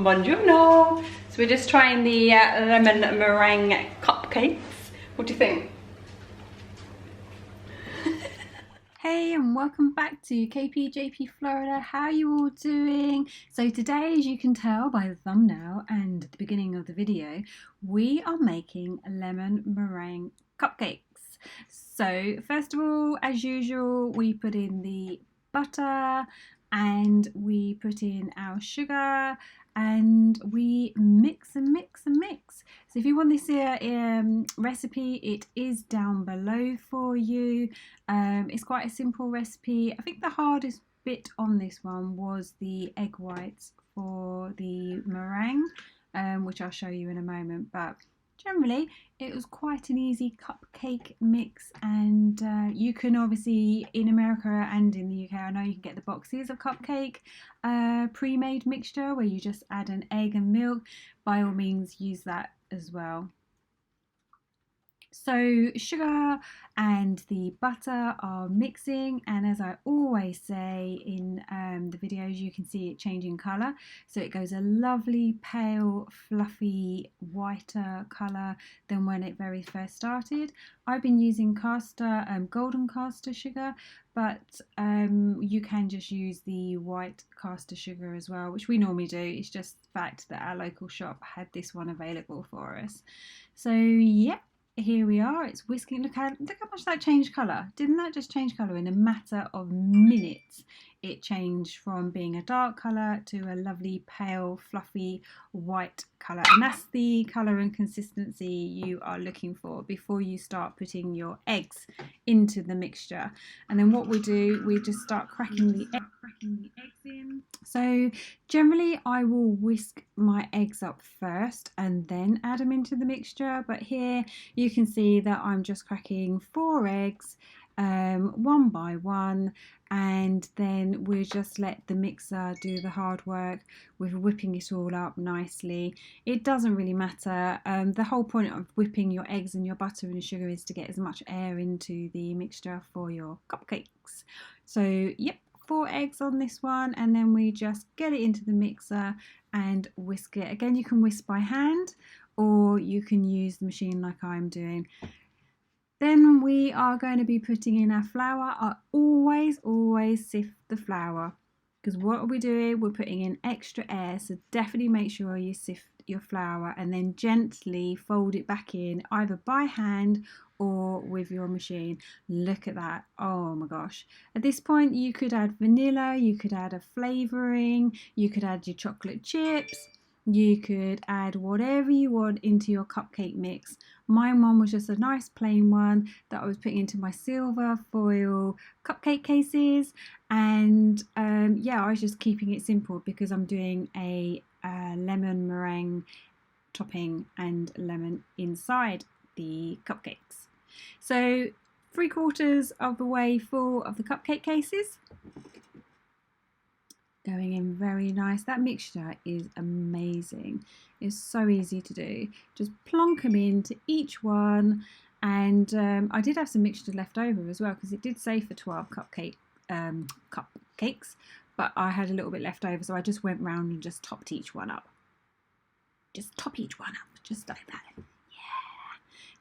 Buongiorno. So we're just trying the lemon meringue cupcakes. What do you think? Hey, and welcome back to Kpjpflorida. How are you all doing? So today, as you can tell by the thumbnail and the beginning of the video, we are making lemon meringue cupcakes. So first of all, as usual, we put in the butter and we put in our sugar and we mix and mix and mix. So if you want this recipe, it is down below for you. It's quite a simple recipe. I think the hardest bit on this one was the egg whites for the meringue, which I'll show you in a moment, but generally it was quite an easy cupcake mix. And you can obviously, in America and in the UK, I know you can get the boxes of cupcake pre-made mixture where you just add an egg and milk. By all means use that as well. So sugar and the butter are mixing, and as I always say in the videos, you can see it changing colour. So it goes a lovely pale fluffy whiter colour than when it very first started. I've been using golden caster sugar, but you can just use the white caster sugar as well, which we normally do. It's just the fact that our local shop had this one available for us. So yeah, here we are. It's whisking. Look how much that changed colour. Didn't that just change colour in a matter of minutes? It changed from being a dark colour to a lovely pale fluffy white colour, and that's the colour and consistency you are looking for before you start putting your eggs into the mixture. And then what we do, we just start cracking the eggs in. So generally I will whisk my eggs up first and then add them into the mixture, but here you can see that I'm just cracking 4 eggs one by one, and then we'll just let the mixer do the hard work with whipping it all up nicely. It doesn't really matter. The whole point of whipping your eggs and your butter and sugar is to get as much air into the mixture for your cupcakes. So yep, 4 eggs on this one, and then we just get it into the mixer and whisk it. Again, you can whisk by hand or you can use the machine like I'm doing. Then we are going to be putting in our flour. I always sift the flour, because what are we doing? We're putting in extra air, so definitely make sure you sift your flour and then gently fold it back in, either by hand or with your machine. Look at that. Oh my gosh. At this point you could add vanilla, you could add a flavouring, you could add your chocolate chips, you could add whatever you want into your cupcake mix. My one was just a nice plain one that I was putting into my silver foil cupcake cases, and yeah, I was just keeping it simple because I'm doing a lemon meringue topping and lemon inside the cupcakes. So 3/4 of the way full of the cupcake cases. Going in very nice. That mixture is amazing. It's so easy to do. Just plonk them into each one, and I did have some mixture left over as well, because it did say for 12 cupcakes, but I had a little bit left over, so I just went round and just topped each one up. Just top each one up, just like that. Yeah.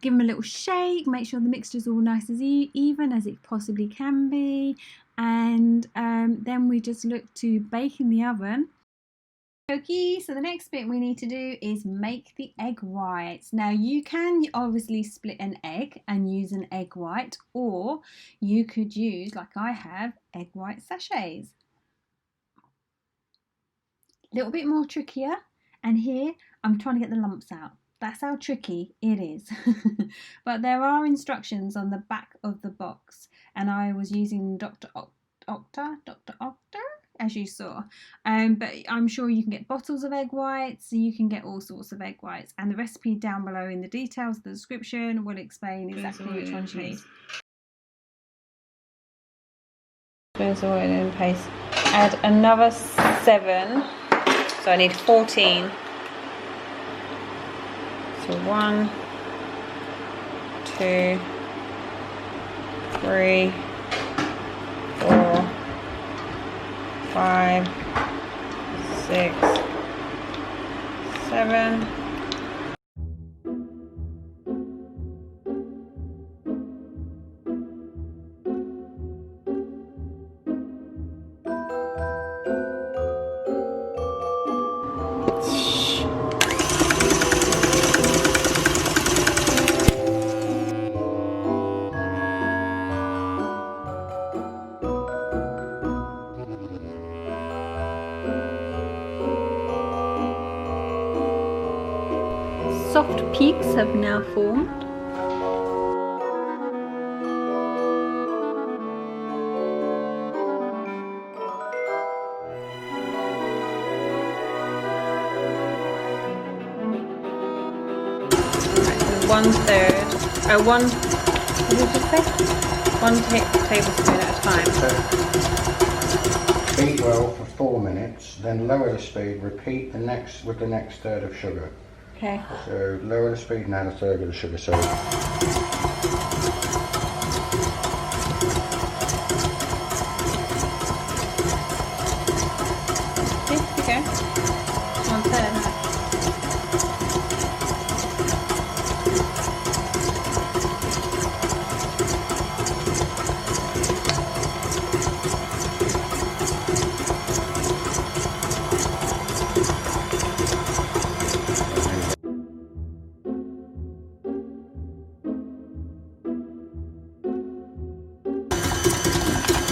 Give them a little shake. Make sure the mixture's all nice as even as it possibly can be. And then we just look to bake in the oven. Okay, so the next bit we need to do is make the egg whites. Now you can obviously split an egg and use an egg white, or you could use, like I have, egg white sachets. A little bit more trickier, and here I'm trying to get the lumps out. That's how tricky it is. But there are instructions on the back of the box, and I was using Dr. Octa, as you saw. But I'm sure you can get bottles of egg whites, so you can get all sorts of egg whites, and the recipe down below in the details of the description will explain exactly which ones you need. There's oil in paste. Add another 7, so I need 14. So 1, 2, 3, 4, 5, 6, 7. Soft peaks have now formed. Right, so 1/3, what did you say? 1 tablespoon at a time. So beat well for 4 minutes, then lower the speed, repeat with the next third of sugar. Okay. So lower the speed and add a third of the sugar. So Okay. 1/3.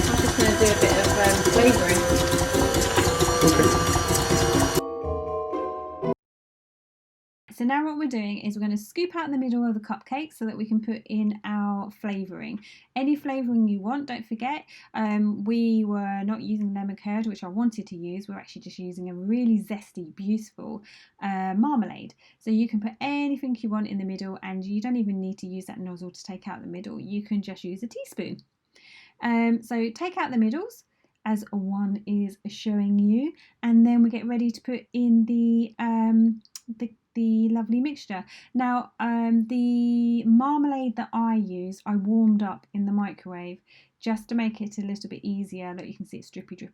I'm just going to do a bit of flavouring. okay. So now what we're doing is we're going to scoop out the middle of the cupcake so that we can put in our flavouring. Any flavouring you want, don't forget. We were not using lemon curd, which I wanted to use. We're actually just using a really zesty, beautiful marmalade. So you can put anything you want in the middle, and you don't even need to use that nozzle to take out the middle. You can just use a teaspoon. So take out the middles, as one is showing you, and then we get ready to put in the lovely mixture. Now the marmalade that I used, I warmed up in the microwave just to make it a little bit easier. Look, you can see it's drippy to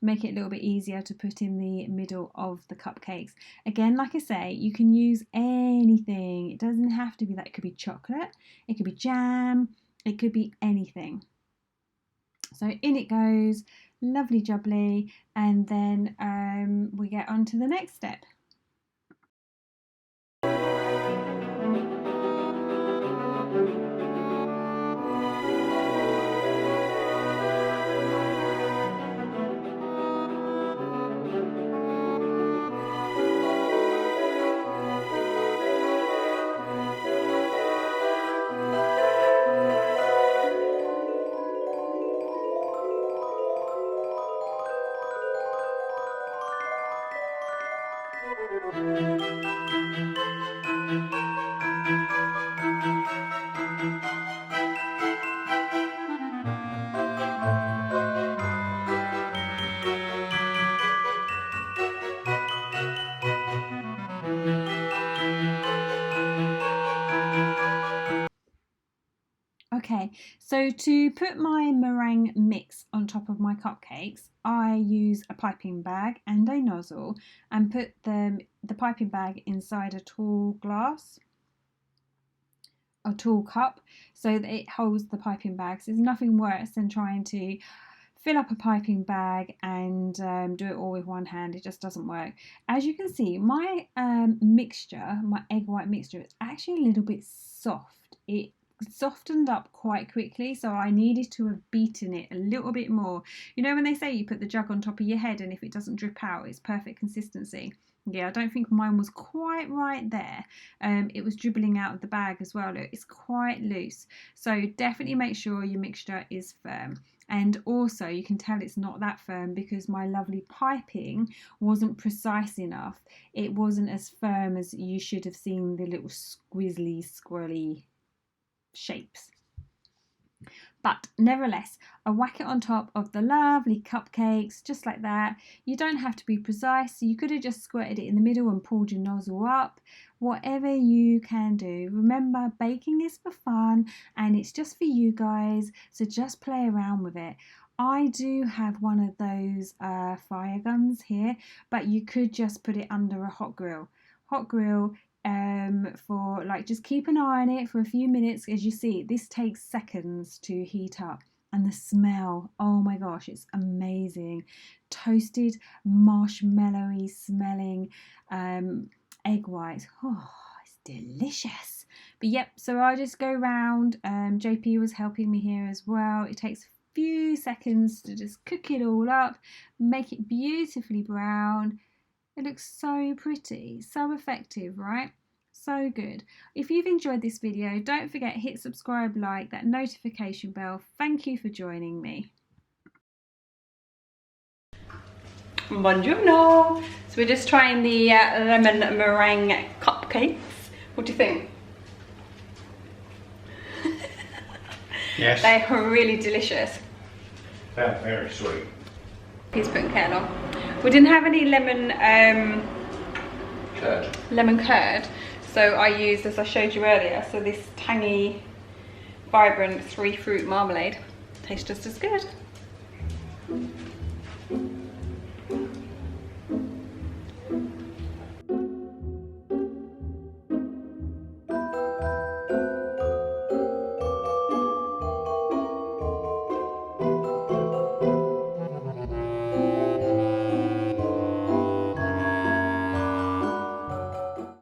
make it a little bit easier to put in the middle of the cupcakes. Again, like I say, you can use anything. It doesn't have to be that. It could be chocolate, it could be jam, it could be anything. So in it goes, lovely jubbly, and then we get on to the next step. Okay, so to put my meringue mix on top of my cupcakes, I use a piping bag and a nozzle and put the piping bag inside a tall cup so that it holds the piping bag. So there's nothing worse than trying to fill up a piping bag and do it all with one hand. It just doesn't work. As you can see, my mixture, my egg white mixture, is actually a little bit soft. It softened up quite quickly, so I needed to have beaten it a little bit more. You know when they say you put the jug on top of your head and if it doesn't drip out, it's perfect consistency. Yeah, I don't think mine was quite right there. It was dribbling out of the bag as well. It's quite loose, so definitely make sure your mixture is firm. And also you can tell it's not that firm because my lovely piping wasn't precise enough. It wasn't as firm as you should have seen the little squizzly, squirrely shapes. But nevertheless, I whack it on top of the lovely cupcakes, just like that. You don't have to be precise. You could have just squirted it in the middle and pulled your nozzle up. Whatever you can do. Remember, baking is for fun and it's just for you guys, so just play around with it. I do have one of those fire guns here, but you could just put it under a hot grill. hot grill for like, just keep an eye on it for a few minutes. As you see, this takes seconds to heat up. And the smell, oh my gosh, it's amazing. Toasted, marshmallowy smelling egg whites. Oh, it's delicious. But yep, so I just go round. JP was helping me here as well. It takes a few seconds to just cook it all up, make it beautifully brown. It looks so pretty, so effective, right? So good. If you've enjoyed this video, don't forget, hit subscribe, like, that notification bell. Thank you for joining me. Buongiorno! So we're just trying the lemon meringue cupcakes. What do you think? Yes. They are really delicious. They're very sweet. He's putting kettle on. We didn't have any lemon curd, so I used, as I showed you earlier, so this tangy, vibrant 3-fruit marmalade. Tastes just as good.